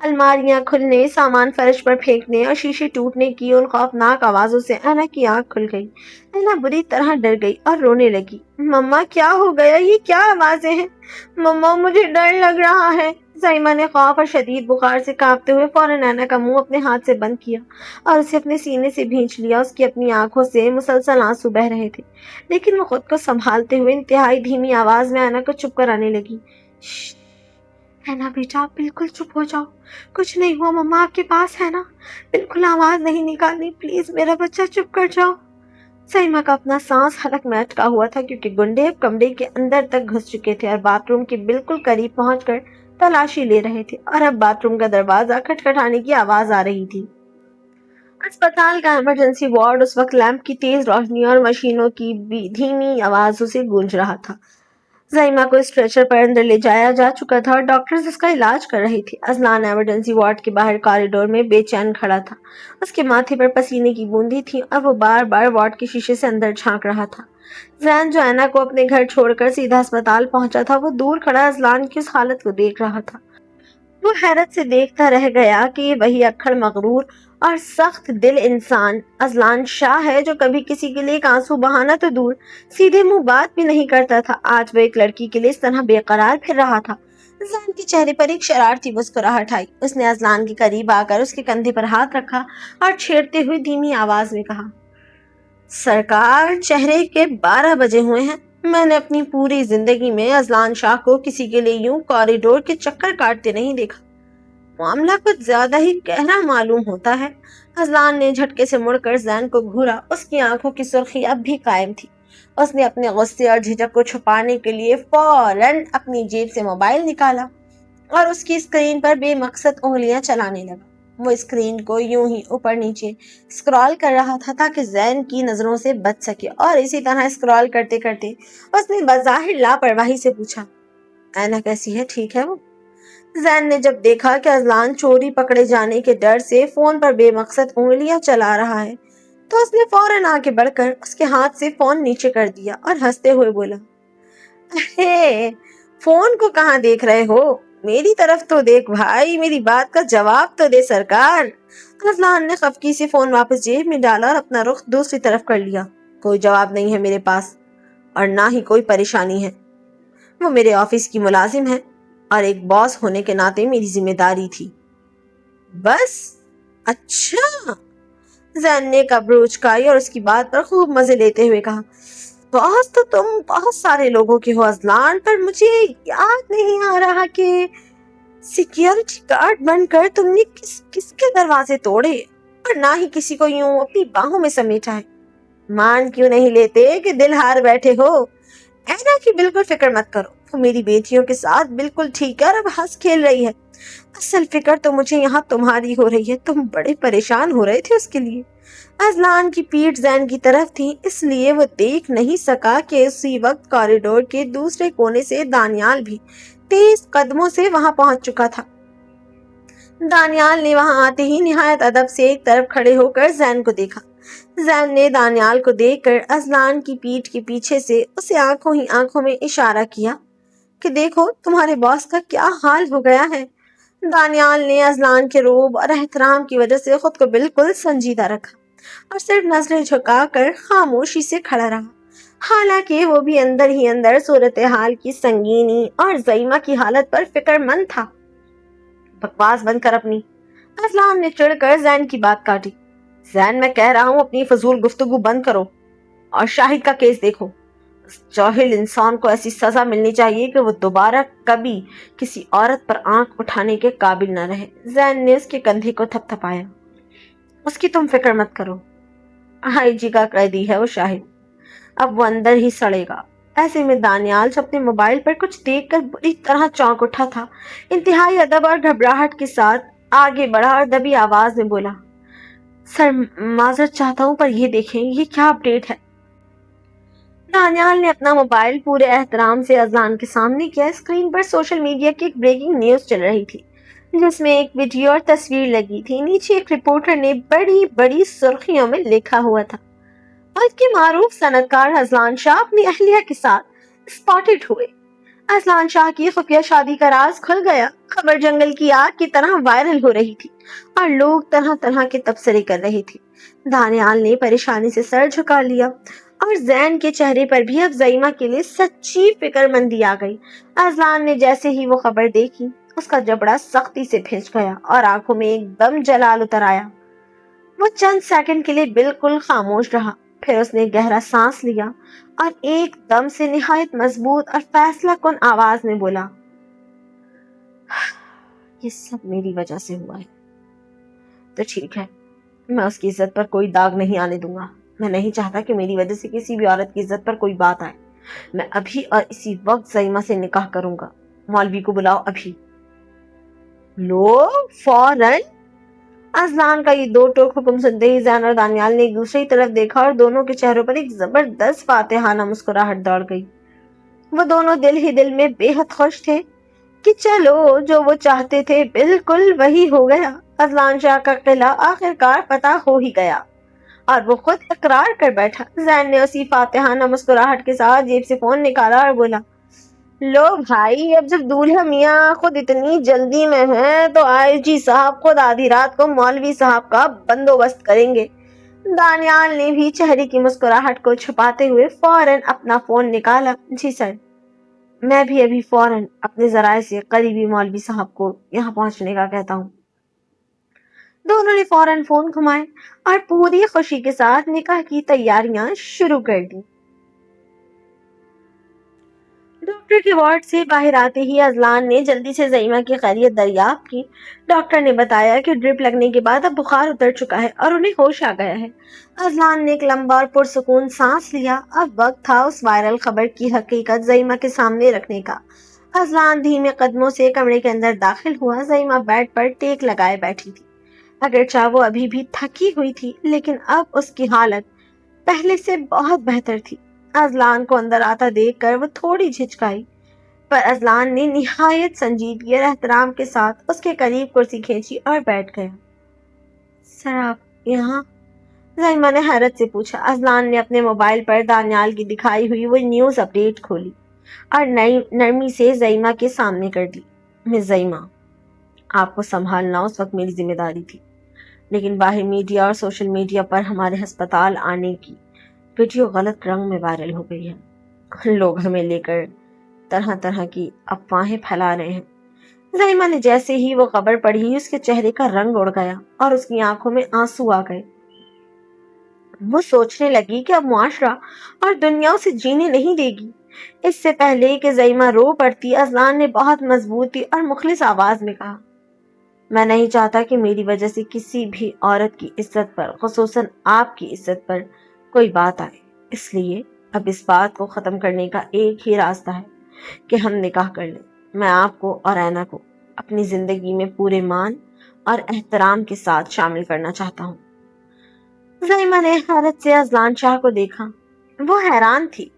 الماریاں کھلنے، سامان فرش پر پھینکنے اور شیشے ٹوٹنے کی ان خوفناک آوازوں سے اینا کی آنکھ کھل گئی۔ اینا بری طرح ڈر گئی اور رونے لگی۔ مما کیا ہو گیا؟ یہ کیا آوازیں ہیں؟ مما مجھے ڈر لگ رہا ہے۔ زائمہ نے خوف اور شدید بخار سے کانپتے ہوئے فوراً اینا کا منہ اپنے ہاتھ سے بند کیا اور اسے اپنے سینے سے بھینچ لیا۔ اس کی اپنی آنکھوں سے مسلسل آنسو بہہ رہے تھے، لیکن وہ خود کو سنبھالتے ہوئے انتہائی دھیمی آواز میں اینا کو چپ کرانے لگی۔ اینا بیٹا آپ بالکل چپ ہو جاؤ، کچھ نہیں ہوا، مما آپ کے پاس ہے نا، بالکل آواز نہیں نکالنی، پلیز میرا بچہ چپ کر جاؤ۔ سائمہ کا اپنا سانس حلق میں اٹکا ہوا تھا کیونکہ گنڈے اب کمرے کے اندر تک گھس چکے تھے اور باتھ روم کے بالکل قریب پہنچ کر تلاشی لے رہے تھے، اور اب باتھ روم کا دروازہ کھٹکھٹانے کی آواز آ رہی تھی۔ اسپتال کا ایمرجنسی وارڈ اس وقت لیمپ کی تیز روشنی اور مشینوں کی دھیمی آوازوں سے گونج رہا تھا۔ زائمہ کو اسٹریچر پر اندر لے جایا جا چکا تھا اور ڈاکٹرز اس کا علاج کر رہے تھے۔ اذلان ایمرجنسی وارڈ کے باہر کوریڈور میں بے چین کھڑا تھا۔ اس کے ماتھے پر پسینے کی بوندیں تھیں اور وہ بار بار وارڈ کے شیشے سے اندر جھانک رہا تھا۔ زین جو اینا کو اپنے گھر چھوڑ کر سیدھا اسپتال پہنچا تھا، وہ دور کھڑا اذلان کی اس حالت کو دیکھ رہا تھا۔ وہ حیرت سے دیکھتا رہ گیا کہ یہ وہی اکھڑ مغرور اور سخت دل انسان اذلان شاہ ہے جو کبھی کسی کے لیے ایک آنسو بہانا تو دور، سیدھے منہ بات بھی نہیں کرتا تھا۔ آج وہ ایک لڑکی کے لیے اس طرح بے قرار پھر رہا تھا۔ زین کے چہرے پر ایک شرارتی مسکراہٹ آئی۔ اس نے اذلان کے قریب آ کر اس کے کندھے پر ہاتھ رکھا اور چھیڑتے ہوئے دھیمی آواز میں کہا، سرکار چہرے کے 12 بجے ہوئے ہیں۔ میں نے اپنی پوری زندگی میں اذلان شاہ کو کسی کے لیے یوں کوریڈور کے چکر کاٹتے نہیں دیکھا۔ معاملہ کچھ زیادہ ہی گہرا معلوم ہوتا ہے۔ اذلان نے جھٹکے سے مڑ کر زین کو گھورا۔ اس کی آنکھوں کی سرخی اب بھی قائم تھی۔ اس نے اپنے غصے اور جھجک کو چھپانے کے لیے فوراً اپنی جیب سے موبائل نکالا اور اس کی اسکرین پر بے مقصد انگلیاں چلانے لگا۔ وہ اسکرین کو یوں ہی اوپر نیچے اسکرال کر رہا تھا تاکہ زین کی نظروں سے بچ سکے، اور اسی طرح اسکرال کرتے کرتے اس نے بظاہر لاپرواہی سے پوچھا، اینا کیسی ہے؟ ٹھیک ہے وہ؟ زین نے جب دیکھا کہ اذلان چوری پکڑے جانے کے ڈر سے فون پر بے مقصد انگلیاں چلا رہا ہے تو اس نے فوراً آگے بڑھ کر اس کے ہاتھ سے فون نیچے کر دیا اور ہنستے ہوئے بولا، ارے فون کو کہاں دیکھ رہے ہو؟ میری طرف تو دیکھ بھائی، میری بات کا جواب تو دے سرکار۔ اذلان نے خفگی سے فون واپس جیب میں ڈالا اور اپنا رخ دوسری طرف کر لیا۔ کوئی جواب نہیں ہے میرے پاس اور نہ ہی کوئی پریشانی ہے۔ وہ میرے آفس کی ملازم ہے اور ایک باس ہونے کے ناطے میری ذمہ داری تھی۔ بس؟ اچھا۔ زین نے ابرو اچکائی اور اس کی بات پر خوب مزے لیتے ہوئے کہا، باس تو تم بہت سارے لوگوں کے ہو اذلان، پر مجھے یاد نہیں آ رہا کہ سیکیورٹی گارڈ بن کر تم نے کس کے دروازے توڑے اور نہ ہی کسی کو یوں اپنی باہوں میں سمیٹا ہے۔ مان کیوں نہیں لیتے کہ دل ہار بیٹھے ہو؟ اینا کی بالکل فکر مت کرو، وہ میری بیٹیوں کے ساتھ بالکل ٹھیک ہے اور اب ہنس کھیل رہی ہے۔ اصل فکر تو مجھے یہاں تمہاری ہو رہی ہے، تم بڑے پریشان ہو رہے تھے اس کے لیے۔ اذلان کی پیٹھ زین کی طرف تھی، اس لیے وہ دیکھ نہیں سکا کہ اسی وقت کوریڈور کے دوسرے کونے سے دانیال بھی تیز قدموں سے وہاں پہنچ چکا تھا۔ دانیال نے وہاں آتے ہی نہایت ادب سے ایک طرف کھڑے ہو کر زین کو دیکھا۔ زین نے دانیال کو دیکھ کر اذلان کی پیٹھ کے پیچھے سے اسے آنکھوں ہی آنکھوں میں اشارہ کیا کہ دیکھو تمہارے باس کا کیا حال ہو گیا ہے۔ دانیال نے اذلان کے روب اور احترام کی وجہ سے خود کو بالکل سنجیدہ رکھا اور صرف نظریں جھکا کر خاموشی سے کھڑا رہا، حالانکہ وہ بھی اندر ہی اندر صورتحال کی سنگینی اور زائمہ کی حالت پر فکر مند تھا۔ بکواس بند کر اپنی، اذلان نے چڑھ کر زین کی بات کاٹی۔ زین میں کہہ رہا ہوں اپنی فضول گفتگو بند کرو اور شاہد کا کیس دیکھو۔ اس جاہل انسان کو ایسی سزا ملنی چاہیے کہ وہ دوبارہ کبھی کسی عورت پر آنکھ اٹھانے کے قابل نہ رہے۔ زین نے اس کے کندھے کو تھپ تھپایا۔ اس کی تم فکر مت کرو، آئی جی کا قیدی ہے وہ شاہد، اب وہ اندر ہی سڑے گا۔ ایسے میں دانیال جو اپنے موبائل پر کچھ دیکھ کر بری طرح چونک اٹھا تھا، انتہائی ادب اور گھبراہٹ کے ساتھ آگے بڑھا اور دبی آواز میں بولا، سر معذرت چاہتا ہوں پر یہ دیکھیں، یہ کیا اپڈیٹ ہے؟ دانیال نے اپنا موبائل پورے احترام سے اذلان کے سامنے کیا۔ اسکرین پر سوشل میڈیا کی ایک بریکنگ نیوز چل رہی تھی جس میں ایک ویڈیو اور تصویر لگی تھی۔ نیچے ایک رپورٹر نے بڑی بڑی سرخیوں میں لکھا ہوا تھا، ملک کے معروف صنعت کار اذلان شاہ اپنی اہلیہ کے ساتھ اسپاٹڈ ہوئے۔ اذلان شاہ کی خفیہ شادی کا راز کھل گیا۔ خبر جنگل کی آگ کی طرح وائرل ہو رہی تھی اور لوگ طرح طرح کے تبصرے کر رہے تھے۔ دانیال نے پریشانی سے سر جھکا لیا اور زین کے چہرے پر بھی اب زائمہ کے لیے سچی فکر مندی آ گئی۔ اذلان نے جیسے ہی وہ خبر دیکھی، اس کا جبڑا سختی سے بھیج گیا اور آنکھوں میں ایک دم جلال اتر آیا۔ وہ چند سیکنڈ کے لیے بالکل خاموش رہا، پھر اس نے گہرا سانس لیا اور ایک دم سے نہایت مضبوط اور فیصلہ کن آواز میں بولا، یہ سب میری وجہ سے ہوا ہے۔ تو ٹھیک ہے، میں اس کی عزت پر کوئی داغ نہیں آنے دوں گا۔ میں نہیں چاہتا کہ میری وجہ سے کسی بھی عورت کی عزت پر کوئی بات آئے۔ میں ابھی اور اسی وقت زائمہ سے نکاح کروں گا۔ مولوی کو بلاؤ ابھی۔ لوگ فوراً! اذلان کا یہ دو ٹوک حکم سنتے ہی زین اور دانیال نے ایک دوسرے کی طرف دیکھا اور دونوں کے چہروں پر ایک زبردست فاتحانہ مسکراہٹ دوڑ گئی۔ وہ دونوں دل ہی دل میں بے حد خوش تھے کہ چلو جو وہ چاہتے تھے بالکل وہی ہو گیا۔ اذلان شاہ کا قلعہ آخرکار فتح ہو ہی گیا اور وہ خود اقرار کر بیٹھا۔ زین نے اسی فاتحانہ مسکراہٹ کے ساتھ جیب سے فون نکالا اور بولا، لو بھائی، اب جب دولہا میاں خود اتنی جلدی میں ہیں تو آئی جی صاحب خود آدھی رات کو مولوی صاحب کا بندوبست کریں گے۔ دانیال نے بھی چہرے کی مسکراہٹ کو چھپاتے ہوئے فوراً اپنا فون نکالا۔ جی سر، میں بھی ابھی فوراً اپنے ذرائع سے قریبی مولوی صاحب کو یہاں پہنچنے کا کہتا ہوں۔ دونوں نے فوراً فون گھمائے اور پوری خوشی کے ساتھ نکاح کی تیاریاں شروع کر دی۔ ڈاکٹر کے وارڈ سے باہر آتے ہی اذلان نے جلدی سے زائمہ کی خیریت دریافت کی۔ ڈاکٹر نے بتایا کہ ڈرپ لگنے کے بعد اب بخار اتر چکا ہے اور انہیں ہوش آ گیا ہے۔ اذلان نے ایک لمبا اور پرسکون سانس لیا۔ اب وقت تھا اس وائرل خبر کی حقیقت زائمہ کے سامنے رکھنے کا۔ اذلان دھیمے قدموں سے کمرے کے اندر داخل ہوا۔ زائمہ بیڈ پر ٹیک لگائے بیٹھی تھی۔ اگرچہ وہ ابھی بھی تھکی ہوئی تھی، لیکن اب اس کی حالت پہلے سے بہت بہتر تھی۔ اذلان کو اندر آتا دیکھ کر وہ تھوڑی جھجکائی، پر اذلان نے نہایت سنجیدگی اور احترام کے ساتھ اس کے قریب کرسی کھینچی اور بیٹھ گیا۔ سر آپ یہاں؟ زائمہ نے حیرت سے پوچھا۔ اذلان نے اپنے موبائل پر دانیال کی دکھائی ہوئی وہ نیوز اپ ڈیٹ کھولی اور نرمی سے زائمہ کے سامنے کر دی۔ مس زائمہ، آپ کو سنبھالنا اس وقت میری ذمہ داری تھی، لیکن باہر میڈیا اور سوشل میڈیا پر ہمارے ہسپتال آنے کی ویڈیو غلط رنگ میں وائرل ہو گئی ہے۔ لوگ ہمیں لے کر طرح طرح کی افواہیں پھیلا رہے ہیں۔ زائمہ نے جیسے ہی وہ خبر پڑھی، اس کے چہرے کا رنگ اڑ گیا اور اس کی آنکھوں میں آنسو آ گئے۔ وہ سوچنے لگی کہ اب معاشرہ اور دنیا اسے جینے نہیں دے گی۔ اس سے پہلے کہ زائمہ رو پڑتی، اذلان نے بہت مضبوطی اور مخلص آواز میں کہا، میں نہیں چاہتا کہ میری وجہ سے کسی بھی عورت کی عزت پر، خصوصاً آپ کی عزت پر کوئی بات آئے۔ اس لیے اب اس بات کو ختم کرنے کا ایک ہی راستہ ہے کہ ہم نکاح کر لیں۔ میں آپ کو اور اینا کو اپنی زندگی میں پورے مان اور احترام کے ساتھ شامل کرنا چاہتا ہوں۔ زائمہ نے حیرت سے اذلان شاہ کو دیکھا۔ وہ حیران تھی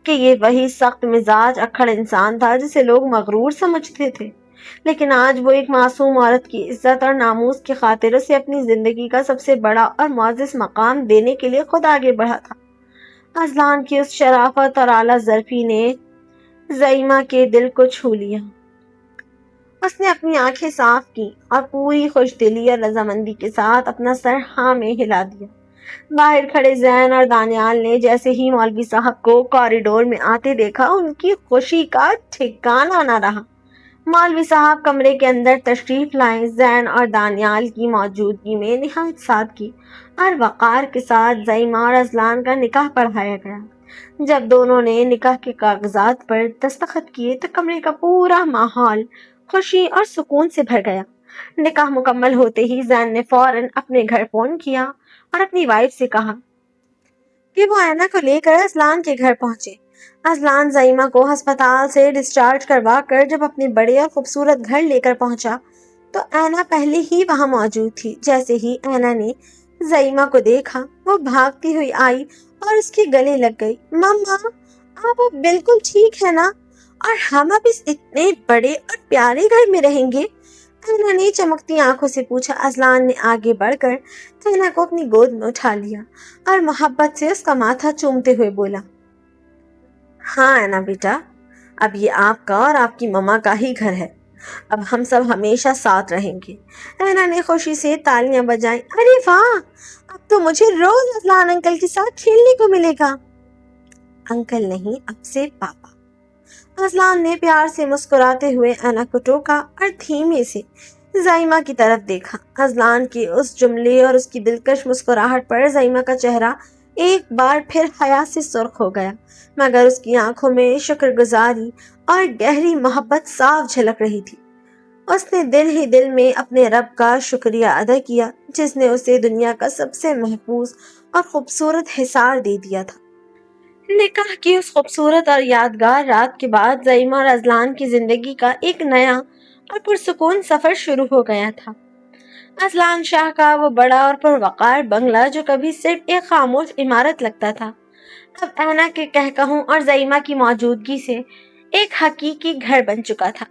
کہ یہ وہی سخت مزاج اکھڑ انسان تھا جسے لوگ مغرور سمجھتے تھے، لیکن آج وہ ایک معصوم عورت کی عزت اور ناموس کی خاطر اسے اپنی زندگی کا سب سے بڑا اور معزز مقام دینے کے لیے خود آگے بڑھا تھا۔ اذلان کی اس شرافت اور اعلیٰ ظرفی نے زائمہ کے دل کو چھو لیا۔ اس نے اپنی آنکھیں صاف کی اور پوری خوش دلی اور رضامندی کے ساتھ اپنا سر ہاں میں ہلا دیا۔ باہر کھڑے زین اور دانیال نے جیسے ہی مولوی صاحب کو کوریڈور میں آتے دیکھا، ان کی خوشی کا ٹھکانہ نہ رہا۔ مولوی صاحب کمرے کے اندر تشریف لائے۔ زین اور دانیال کی موجودگی میں نہایت سادگی اور وقار کے ساتھ زائمہ اور اذلان کا نکاح پڑھایا گیا۔ جب دونوں نے نکاح کے کاغذات پر دستخط کیے تو کمرے کا پورا ماحول خوشی اور سکون سے بھر گیا۔ نکاح مکمل ہوتے ہی زین نے فوراً اپنے گھر فون کیا اور اپنی وائف سے کہا کہ وہ اینا کو لے کر اذلان کے گھر پہنچے۔ اذلان زائمہ کو ہسپتال سے ڈسچارج کروا کر جب اپنے بڑے اور خوبصورت گھر لے کر پہنچا تو اینا پہلے ہی وہاں موجود تھی۔ جیسے ہی اینا نے زائمہ کو دیکھا، وہ بھاگتی ہوئی آئی اور اس کے گلے لگ گئی۔ ماما، آپ اب بالکل ٹھیک ہے نا؟ اور ہم اب اس اتنے بڑے اور پیارے گھر میں رہیں گے؟ اینا نے چمکتی آنکھوں سے پوچھا۔ اذلان نے آگے بڑھ کر اینا کو اپنی گود میں اٹھا لیا اور محبت سے اس کا ماتھا چومتے ہوئے بولا، ہاں اینا بیٹا، اب یہ آپ کا اور آپ کی مما کا ہی گھر ہے. اب ہم سب ہمیشہ ساتھ رہیں گے. اینا نے خوشی سے تالیاں بجائیں. ارے واہ، اب تو مجھے روز اذلان انکل کے ساتھ کھیلنے کو ملے گا. انکل نہیں، اب سے پاپا. اذلان نے پیار سے مسکراتے ہوئے اینا کو ٹوکا اور دھیمے سے زائمہ کی طرف دیکھا. اذلان کے اس جملے اور اس کی دلکش مسکراہٹ پر زائمہ کا چہرہ ایک بار پھر حیا سے سرخ ہو گیا، مگر اس کی آنکھوں میں شکر گزاری اور گہری محبت صاف جھلک رہی تھی. اس نے دل ہی دل میں اپنے رب کا شکریہ ادا کیا جس نے اسے دنیا کا سب سے محفوظ اور خوبصورت حصار دے دیا تھا. نکاح کی اس خوبصورت اور یادگار رات کے بعد زائمہ اور اذلان کی زندگی کا ایک نیا اور پرسکون سفر شروع ہو گیا تھا. اذلان شاہ کا وہ بڑا اور پروقار بنگلہ جو کبھی صرف ایک خاموش عمارت لگتا تھا، اب اینا کے کہکہوں اور زائمہ کی موجودگی سے ایک حقیقی گھر بن چکا تھا.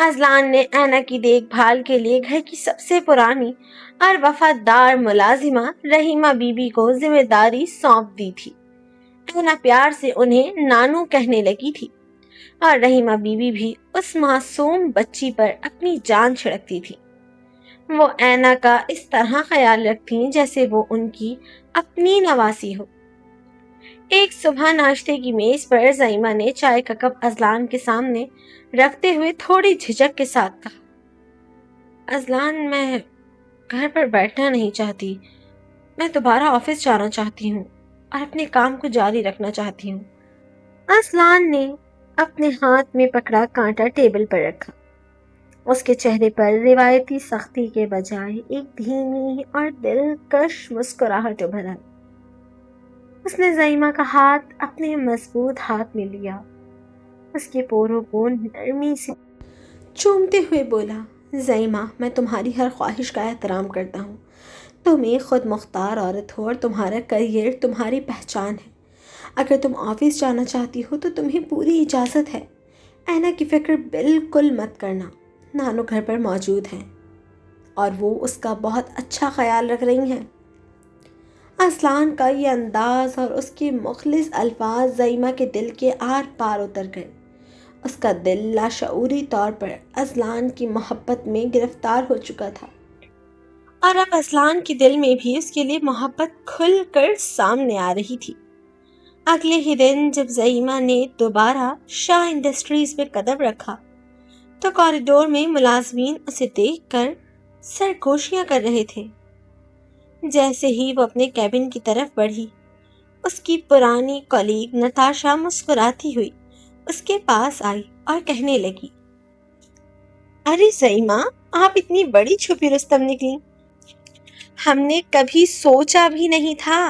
اذلان نے اینا کی دیکھ بھال کے لیے گھر کی سب سے پرانی اور وفادار ملازمہ رحیمہ بی بی کو ذمہ داری سونپ دی تھی. اینا پیار سے انہیں نانو کہنے لگی تھی اور رحیمہ بی بی بھی اس معصوم بچی پر اپنی جان چھڑکتی تھی. وہ اینا کا اس طرح خیال رکھتی جیسے وہ ان کی اپنی نواسی ہو. ایک صبح ناشتے کی میز پر زائمہ نے چائے کا کپ اذلان کے سامنے رکھتے ہوئے تھوڑی جھجک کے ساتھ کہا، اذلان، میں گھر پر بیٹھنا نہیں چاہتی. میں دوبارہ آفس جانا چاہتی ہوں اور اپنے کام کو جاری رکھنا چاہتی ہوں. اذلان نے اپنے ہاتھ میں پکڑا کانٹا ٹیبل پر رکھا. اس کے چہرے پر روایتی سختی کے بجائے ایک دھیمی اور دلکش مسکراہٹ ابھر آئی. اس نے زائمہ کا ہاتھ اپنے مضبوط ہاتھ میں لیا، اس کے پوروں کو نرمی سے چومتے ہوئے بولا، زائمہ، میں تمہاری ہر خواہش کا احترام کرتا ہوں. تم ایک خود مختار عورت ہو اور تمہارا کریئر تمہاری پہچان ہے. اگر تم آفس جانا چاہتی ہو تو تمہیں پوری اجازت ہے. اینا کی فکر بالکل مت کرنا، نانو گھر پر موجود ہیں اور وہ اس کا بہت اچھا خیال رکھ رہی ہیں. اذلان کا یہ انداز اور اس کے مخلص الفاظ زائمہ کے دل کے آر پار اتر گئے. اس کا دل لاشعوری طور پر اذلان کی محبت میں گرفتار ہو چکا تھا اور اب اذلان کے دل میں بھی اس کے لیے محبت کھل کر سامنے آ رہی تھی. اگلے ہی دن جب زائمہ نے دوبارہ شاہ انڈسٹریز میں قدم رکھا تو کوریڈور میں ملازمین اسے دیکھ کر سرگوشیاں کر رہے تھے. جیسے ہی وہ اپنے کیبن کی طرف بڑھی، اس کی پرانی کولیگ نتاشا مسکراتی ہوئی اس کے پاس آئی اور کہنے لگی، ارے زائمہ، آپ اتنی بڑی چھپی رستم نکلی. ہم نے کبھی سوچا بھی نہیں تھا.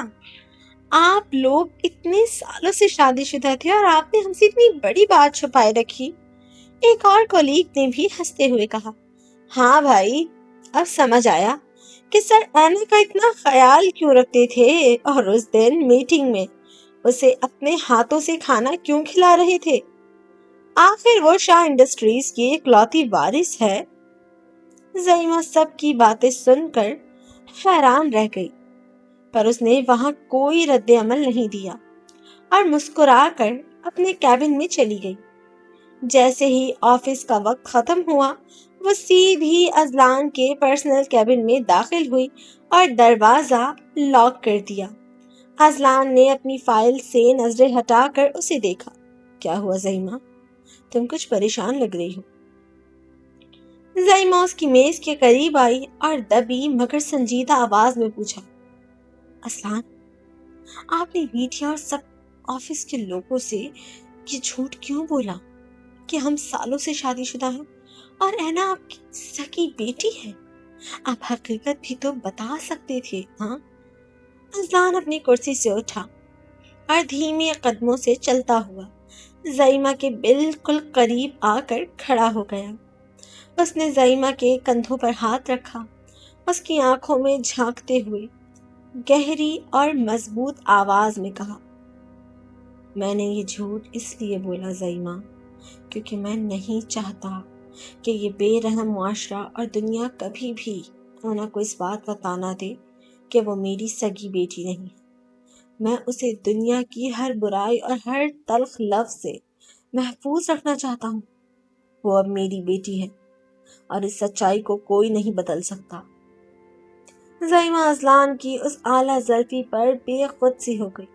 آپ لوگ اتنے سالوں سے شادی شدہ تھے اور آپ نے ہم سے اتنی بڑی بات چھپائے رکھی. ایک اور کولیگ نے بھی ہنستے ہوئے کہا، ہاں بھائی، اب سمجھ آیا کہ سر اینا کا اتنا خیال کیوں رکھتے تھے اور اس دن میٹنگ میں اسے اپنے ہاتھوں سے کھانا کیوں کھلا رہے تھے. آخر وہ شاہ انڈسٹریز کی اکلوتی وارث ہے. زائمہ سب کی باتیں سن کر حیران رہ گئی، پر اس نے وہاں کوئی رد عمل نہیں دیا اور مسکرا کر اپنے کیبن میں چلی گئی. جیسے ہی آفس کا وقت ختم ہوا، وہ سیدھی اذلان کے پرسنل کیبن میں داخل ہوئی اور دروازہ لاک کر دیا. اذلان نے اپنی فائل سے نظریں ہٹا کر اسے دیکھا. کیا ہوا زائمہ؟ تم کچھ پریشان لگ رہی ہو. زائمہ اس کی میز کے قریب آئی اور دبی مگر سنجیدہ آواز میں پوچھا، اذلان، آپ نے میڈیا اور سب آفس کے لوگوں سے یہ جھوٹ کیوں بولا کہ ہم سالوں سے شادی شدہ ہیں اور اینا آپ کی سکی بیٹی ہے؟ آپ حقیقت بھی تو بتا سکتے تھے. ہاں؟ اذلان اپنی کرسی سے اٹھا اور دھیمے قدموں سے چلتا ہوا زائمہ کے بالکل قریب آ کر کھڑا ہو گیا. اس نے زائمہ کے کندھوں پر ہاتھ رکھا، اس کی آنکھوں میں جھانکتے ہوئے گہری اور مضبوط آواز میں کہا، میں نے یہ جھوٹ اس لیے بولا زائمہ کیونکہ میں نہیں چاہتا کہ یہ بے رحم معاشرہ اور دنیا کبھی بھی اینا کو اس بات کا تانا دے کہ وہ میری سگی بیٹی نہیں. میں اسے دنیا کی ہر برائی اور ہر تلخ لفظ سے محفوظ رکھنا چاہتا ہوں۔ وہ اب میری بیٹی ہے اور اس سچائی کو کوئی نہیں بدل سکتا۔ زائمہ اذلان کی اس اعلیٰ زلفی پر بے خود سی ہو گئی۔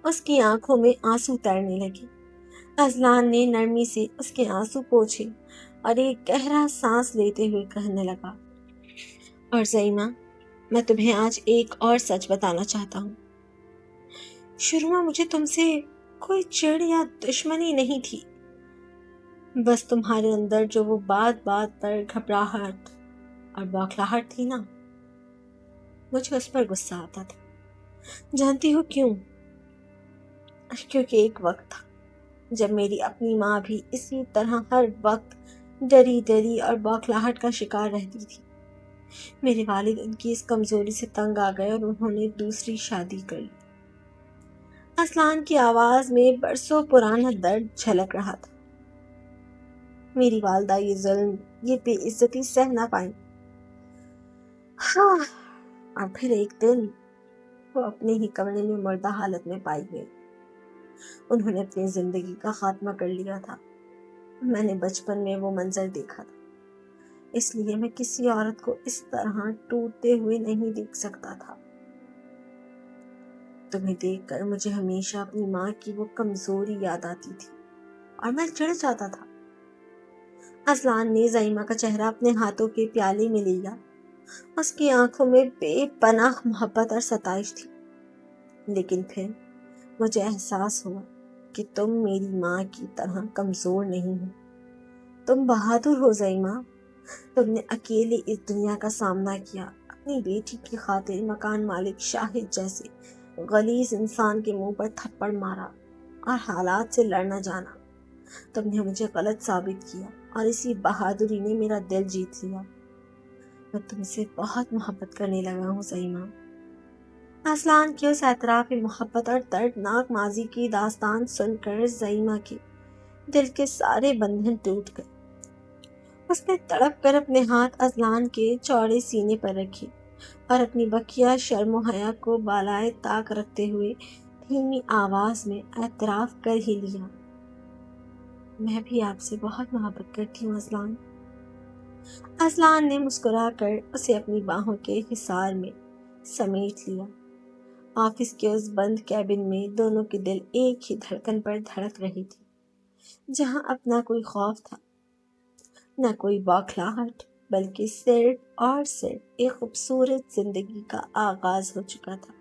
اس کی آنکھوں میں آنسو تیرنے لگے۔ اذلان نے نرمی سے اس کے آنسو پوچھے اور ایک گہرا سانس لیتے ہوئے کہنے لگا، اور زائمہ، میں تمہیں آج ایک اور سچ بتانا چاہتا ہوں۔ شروع میں مجھے تم سے کوئی چڑ یا دشمنی نہیں تھی، بس تمہارے اندر جو وہ بات بات پر گھبراہٹ اور بوکھلاہٹ تھی نا، مجھے اس پر غصہ آتا تھا۔ جانتی ہو کیوں؟ کیونکہ ایک وقت تھا جب میری اپنی ماں بھی اسی طرح ہر وقت ڈری ڈری اور بوکھلاہٹ کا شکار رہتی تھی۔ میرے والد ان کی اس کمزوری سے تنگ آ گئے اور انہوں نے دوسری شادی کر لی۔ اذلان کی آواز میں برسوں پرانا درد جھلک رہا تھا۔ میری والدہ یہ ظلم، یہ بے عزتی سہ نہ پائیں۔ اور پھر ایک دن وہ اپنے ہی کمرے میں مردہ حالت میں پائی گئی۔ انہوں نے اپنی زندگی کا خاتمہ کر لیا تھا۔ میں نے بچپن میں وہ منظر دیکھا تھا، اس لیے میں کسی عورت کو اس طرح ٹوٹتے ہوئے نہیں دیکھ سکتا تھا۔ تمہیں دیکھ کر مجھے ہمیشہ اپنی ماں کی وہ کمزوری یاد آتی تھی اور میں چڑھ جاتا تھا۔ اذلان نے زائمہ کا چہرہ اپنے ہاتھوں کے پیالے میں لیا۔ اس کی آنکھوں میں بے پناہ محبت اور ستائش تھی۔ لیکن پھر مجھے احساس ہوا کہ تم میری ماں کی طرح کمزور نہیں ہو، تم بہادر ہو زائمہ۔ تم نے اکیلے اس دنیا کا سامنا کیا، اپنی بیٹی کی خاطر مکان مالک شاہد جیسے غلیظ انسان کے منہ پر تھپڑ مارا اور حالات سے لڑنا جانا۔ تم نے مجھے غلط ثابت کیا اور اسی بہادری نے میرا دل جیت لیا۔ میں تم سے بہت محبت کرنے لگا ہوں زائمہ۔ اذلان کے اس اعتراف محبت اور دردناک ماضی کی داستان سن کر زائمہ کے دل کے سارے بندھن ٹوٹ گئے۔ اس نے تڑپ کر اپنے ہاتھ اذلان کے چوڑے سینے پر رکھے اور اپنی بقیہ شرم و حیا کو بالائے طاق رکھتے ہوئے دھیمی آواز میں اعتراف کر ہی لیا، میں بھی آپ سے بہت محبت کرتی ہوں اذلان۔ اذلان نے مسکرا کر اسے اپنی باہوں کے حصار میں سمیٹ لیا۔ آفس کے اس بند کیبن میں دونوں کے دل ایک ہی دھڑکن پر دھڑک رہی تھی، جہاں اب نہ کوئی خوف تھا، نہ کوئی بوکھلاہٹ، بلکہ صرف اور صرف ایک خوبصورت زندگی کا آغاز ہو چکا تھا۔